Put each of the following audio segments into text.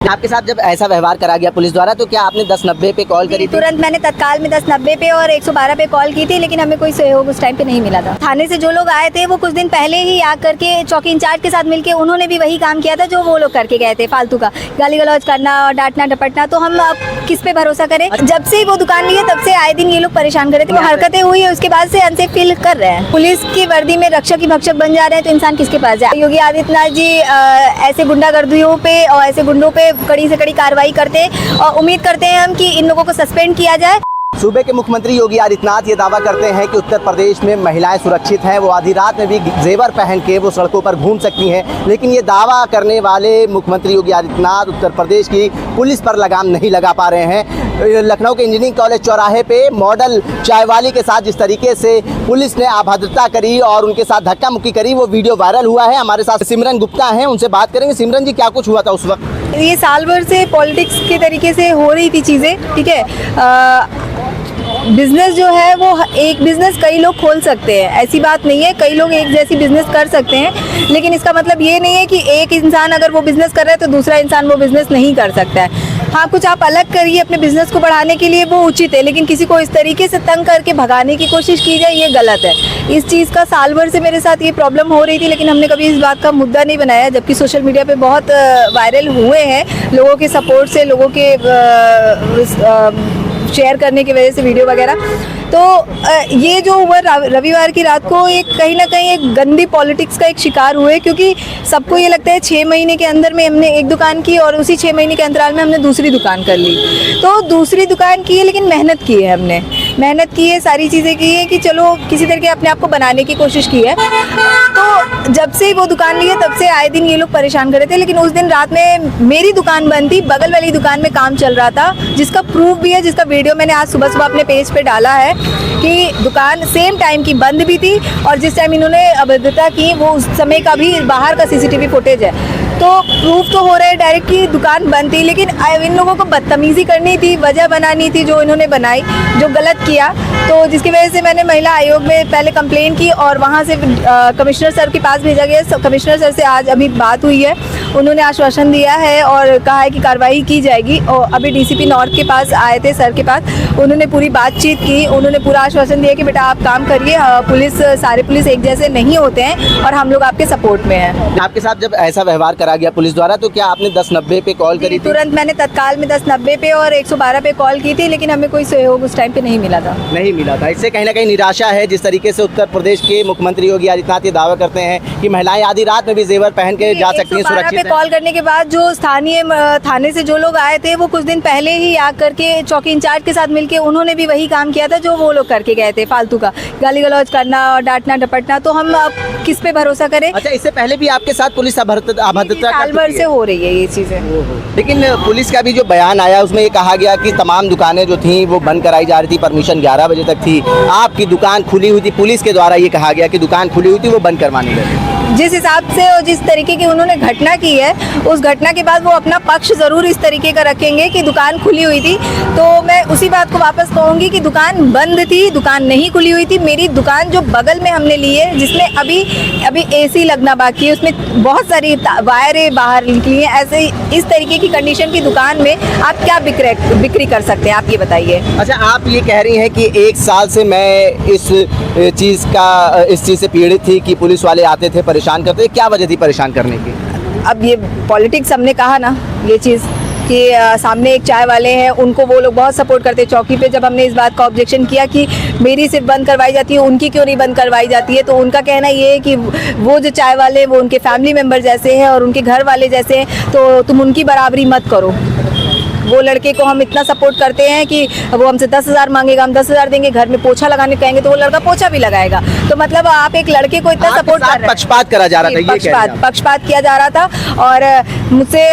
आपके साथ जब ऐसा व्यवहार करा गया पुलिस द्वारा तो क्या आपने 1090 पे कॉल करी थी? तुरंत मैंने तत्काल में 1090 पे और 112 पे कॉल की थी, लेकिन हमें कोई सहयोग उस टाइम पे नहीं मिला था। थाने से जो लोग आए थे वो कुछ दिन पहले ही आ करके चौकी इंचार्ज के साथ मिलके उन्होंने भी वही काम किया था जो वो लोग करके गए थे, फालतू का गाली गलौज करना और डांटना डपटना। तो हम अब किस पे भरोसा करें? जब से वो दुकान ली है तब से आए दिन ये लोग परेशान कर रहे थे, वो हरकतें हुई है उसके बाद से अनसेफ फील कर रहे हैं। पुलिस की वर्दी में रक्षक ही भक्षक बन जा रहे हैं तो इंसान किसके पास जाए? योगी आदित्यनाथ जी ऐसे गुंडागर्दियों पे और ऐसे गुंडों पे कड़ी से कड़ी कार्रवाई करते हैं और उम्मीद करते हैं हम कि इन लोगों को सस्पेंड किया जाए। सूबे के मुख्यमंत्री योगी आदित्यनाथ ये दावा करते हैं कि उत्तर प्रदेश में महिलाएं सुरक्षित हैं, वो आधी रात में भी जेवर पहन के वो सड़कों पर घूम सकती हैं। लेकिन ये दावा करने वाले मुख्यमंत्री योगी आदित्यनाथ उत्तर प्रदेश की पुलिस पर लगाम नहीं लगा पा रहे हैं। लखनऊ के इंजीनियरिंग कॉलेज चौराहे पे मॉडल चायवाली के साथ जिस तरीके से पुलिस ने अभद्रता करी और उनके साथ धक्का मुक्की करी वो वीडियो वायरल हुआ है। हमारे साथ सिमरन गुप्ता हैं, उनसे बात करेंगे। सिमरन जी, क्या कुछ हुआ था उस वक्त? ये साल भर से पॉलिटिक्स के तरीके से हो रही थी चीज़ें, ठीक है। बिजनेस जो है वो एक बिजनेस कई लोग खोल सकते हैं, ऐसी बात नहीं है, कई लोग एक जैसी बिजनेस कर सकते हैं, लेकिन इसका मतलब ये नहीं है कि एक इंसान अगर वो बिजनेस कर रहा है तो दूसरा इंसान वो बिजनेस नहीं कर सकता है। हाँ, कुछ आप अलग करिए अपने बिजनेस को बढ़ाने के लिए, वो उचित है, लेकिन किसी को इस तरीके से तंग करके भगाने की कोशिश की जाए ये गलत है। इस चीज़ का साल भर से मेरे साथ ये प्रॉब्लम हो रही थी, लेकिन हमने कभी इस बात का मुद्दा नहीं बनाया, जबकि सोशल मीडिया पे बहुत वायरल हुए हैं लोगों के सपोर्ट से, लोगों के शेयर करने की वजह से वीडियो वगैरह। तो ये जो हुआ रविवार की रात को एक कहीं ना कहीं एक गंदी पॉलिटिक्स का एक शिकार हुए, क्योंकि सबको ये लगता है 6 महीने के अंदर में हमने एक दुकान की और उसी 6 महीने के अंतराल में हमने दूसरी दुकान कर ली। तो दूसरी दुकान की है, लेकिन मेहनत की है, हमने मेहनत की है, सारी चीज़ें की है कि चलो किसी तरह के अपने आप को बनाने की कोशिश की है। तो जब से वो दुकान ली है तब से आए दिन ये लोग परेशान कर रहे थे, लेकिन उस दिन रात में मेरी दुकान बंद थी, बगल वाली दुकान में काम चल रहा था, जिसका प्रूफ भी है, जिसका वीडियो मैंने आज सुबह सुबह अपने पेज पे डाला है कि दुकान सेम टाइम की बंद भी थी और जिस टाइम इन्होंने अभद्रता की वो उस समय का भी बाहर का सीसीटीवी फुटेज है। तो प्रूफ तो हो रहा है डायरेक्ट कि दुकान बंद थी, लेकिन इन लोगों को बदतमीज़ी करनी थी, वजह बनानी थी जो इन्होंने बनाई, जो गलत किया। तो जिसकी वजह से मैंने महिला आयोग में पहले कंप्लेन की और वहाँ से कमिश्नर सर के पास भेजा गया। कमिश्नर सर से आज अभी बात हुई है, उन्होंने आश्वासन दिया है और कहा है कि कार्रवाई की जाएगी। और अभी डीसीपी नॉर्थ के पास आए थे सर के पास, उन्होंने पूरी बातचीत की, उन्होंने पूरा आश्वासन दिया कि बेटा आप काम करिए, सारे पुलिस एक जैसे नहीं होते हैं और हम लोग आपके सपोर्ट में हैं। आपके साथ जब ऐसा व्यवहार करा गया पुलिस द्वारा तो क्या आपने 1090 पे कॉल करी थी? तुरंत मैंने तत्काल में 1090 पे और 112 पे कॉल की थी, लेकिन हमें कोई सहयोग उस टाइम पे नहीं मिला था। नहीं मिला था। इससे कहीं ना कहीं निराशा है। जिस तरीके से उत्तर प्रदेश के मुख्यमंत्री योगी आदित्यनाथ ये दावा करते हैं कि महिलाएं आधी रात में भी जेवर पहन के जा सकती हैं, सुरक्षित पे कॉल करने के बाद जो स्थानीय थाने से जो लोग आए थे वो कुछ दिन पहले ही आ करके चौकी इंचार्ज के साथ मिलके उन्होंने भी वही काम किया था जो वो लोग करके गए थे, फालतू का गाली गलौज करना और डांटना डपटना। तो हम अब किस पे भरोसा करें? अच्छा, इससे पहले भी आपके साथ पुलिस अभद्रता साल भर से हो रही है ये चीजें। लेकिन पुलिस का भी जो बयान आया उसमें ये कहा गया कि तमाम दुकानें जो थी वो बंद कराई जा रही थी, परमिशन 11 बजे तक थी, आपकी दुकान खुली हुई थी। पुलिस के द्वारा ये कहा गया कि दुकान खुली हुई थी, वो बंद करवानी गई। जिस हिसाब से और जिस तरीके की उन्होंने घटना की है, उस घटना के बाद वो अपना पक्ष जरूर इस तरीके का रखेंगे कि दुकान खुली हुई थी। तो मैं उसी बात को वापस कहूँगी कि दुकान बंद थी, दुकान नहीं खुली हुई थी। मेरी दुकान जो बगल में हमने ली है, जिसमें अभी एसी लगना बाकी है, उसमें बहुत सारी वायरें बाहर निकली हैं। ऐसे इस तरीके की कंडीशन की दुकान में आप क्या बिक्री कर सकते हैं, आप ये बताइए। अच्छा, आप ये कह रही हैं कि 1 साल से मैं इस चीज़ से पीड़ित थी कि पुलिस वाले आते थे, परेशान करते थे। क्या वजह थी परेशान करने की? अब ये पॉलिटिक्स, हमने कहा ना ये चीज़ कि सामने एक चाय वाले हैं, उनको वो लोग बहुत सपोर्ट करते हैं। चौकी पे जब हमने इस बात का ऑब्जेक्शन किया कि मेरी सिर्फ बंद करवाई जाती है, उनकी क्यों नहीं बंद करवाई जाती है, तो उनका कहना ये है कि वो जो चाय वाले वो उनके फैमिली मेम्बर जैसे हैं और उनके घर वाले जैसे हैं, तो तुम उनकी बराबरी मत करो। वो लड़के को हम इतना सपोर्ट करते हैं कि वो हमसे 10,000 मांगेगा, हम 10,000 देंगे, घर में पोछा लगाने कहेंगे तो वो लड़का पोछा भी लगाएगा। तो मतलब आप एक लड़के को इतना सपोर्ट कर रहे हैं। पक्षपात करा जा रहा था, पक्षपात किया जा रहा था। और मुझसे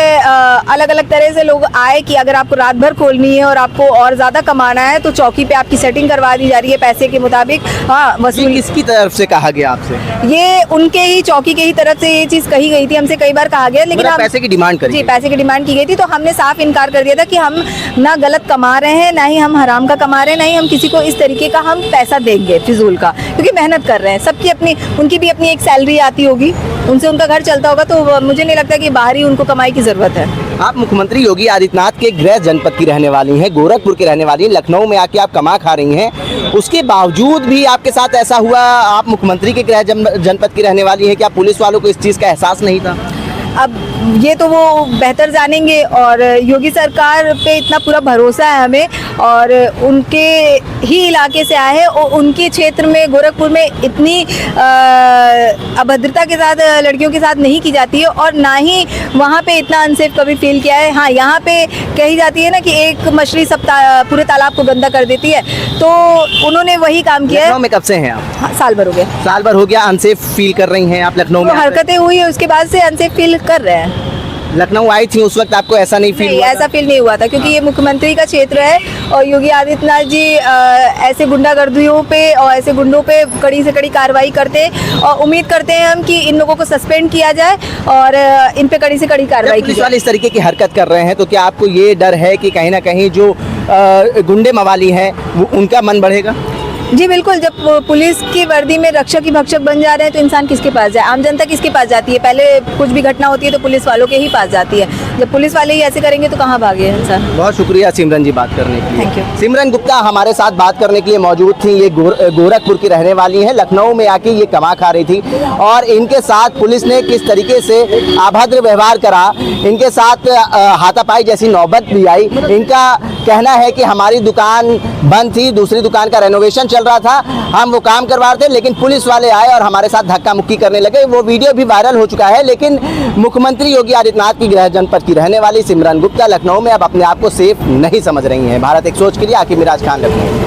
अलग अलग तरह से लोग आए कि अगर आपको रात भर खोलनी है और आपको और ज़्यादा कमाना है तो चौकी पे आपकी सेटिंग करवा दी जा रही है पैसे के मुताबिक। हाँ, वसूल किसकी तरफ से कहा गया आपसे? ये उनके ही चौकी के ही तरफ से ये चीज़ कही गई थी, हमसे कई बार कहा गया, लेकिन हम पैसे की डिमांड करी। जी, पैसे की डिमांड की गई थी, तो हमने साफ इनकार कर दिया था कि हम ना गलत कमा रहे हैं, ना ही हम हराम का कमा रहे हैं, ना ही हम किसी को इस तरीके का हम पैसा देंगे फिजूल का, क्योंकि मेहनत कर रहे हैं। सबकी अपनी, उनकी भी अपनी एक सैलरी आती होगी, उनसे उनका घर चलता होगा, तो मुझे नहीं लगता कि बाहर ही उनको कमाई की ज़रूरत है। आप मुख्यमंत्री योगी आदित्यनाथ के गृह जनपद की रहने वाली हैं, गोरखपुर की रहने वाली हैं, लखनऊ में आके आप कमा खा रही हैं, उसके बावजूद भी आपके साथ ऐसा हुआ। आप मुख्यमंत्री के गृह जनपद की रहने वाली हैं, क्या पुलिस वालों को इस चीज़ का एहसास नहीं था? अब ये तो वो बेहतर जानेंगे, और योगी सरकार पे इतना पूरा भरोसा है हमें, और उनके ही इलाके से आए हैं, और उनके क्षेत्र में गोरखपुर में इतनी अभद्रता के साथ लड़कियों के साथ नहीं की जाती है, और ना ही वहाँ पे इतना अनसेफ कभी फील किया है। हाँ, यहाँ पे कही जाती है ना कि एक मछली सब पूरे तालाब को गंदा कर देती है, तो उन्होंने वही काम किया है। लखनऊ में कब से हैं आप? हाँ, साल भर हो गया। साल भर हो गया अनसेफ फील कर रही हैं आप लखनऊ में? तो हरकतें हुई है, उसके बाद से अनसेफ फील कर रहे हैं। लखनऊ आई थी उस वक्त, आपको ऐसा नहीं फील नहीं, हुआ? ऐसा फील नहीं हुआ था, क्योंकि ये मुख्यमंत्री का क्षेत्र है, और योगी आदित्यनाथ जी ऐसे गुंडागर्दियों पे और ऐसे गुंडों पे कड़ी से कड़ी कार्रवाई करते हैं, और उम्मीद करते हैं हम कि इन लोगों को सस्पेंड किया जाए और इन पे कड़ी से कड़ी कार्रवाई की पुलिस जाए। वाले इस तरीके की हरकत कर रहे हैं, तो क्या आपको ये डर है कि कहीं ना कहीं जो गुंडे मवाली हैं वो उनका मन बढ़ेगा? जी बिल्कुल, जब पुलिस की वर्दी में रक्षक ही भक्षक बन जा रहे हैं, तो इंसान किसके पास जाए? आम जनता किसके पास जाती है? पहले कुछ भी घटना होती है तो पुलिस वालों के ही पास जाती है। जब पुलिस वाले ही ऐसे करेंगे तो कहाँ भागे इंसान? बहुत शुक्रिया सिमरन जी बात करने के लिए। Thank you. सिमरन गुप्ता हमारे साथ बात करने के लिए मौजूद थी। ये गोरखपुर की रहने वाली हैं, लखनऊ में आके ये कमा खा रही थी, और इनके साथ पुलिस ने किस तरीके से अभद्र व्यवहार करा, इनके साथ हाथापाई जैसी नौबत भी आई। इनका कहना है कि हमारी दुकान बंद थी, दूसरी दुकान का रेनोवेशन चल रहा था, हम वो काम करवा रहे थे, लेकिन पुलिस वाले आए और हमारे साथ धक्का मुक्की करने लगे। वो वीडियो भी वायरल हो चुका है। लेकिन मुख्यमंत्री योगी आदित्यनाथ की गृह जनपद की रहने वाली सिमरन गुप्ता लखनऊ में अब अपने आप को सेफ नहीं समझ रही हैं। भारत एक सोच के लिए आकिब मिराज खान, लखनऊ।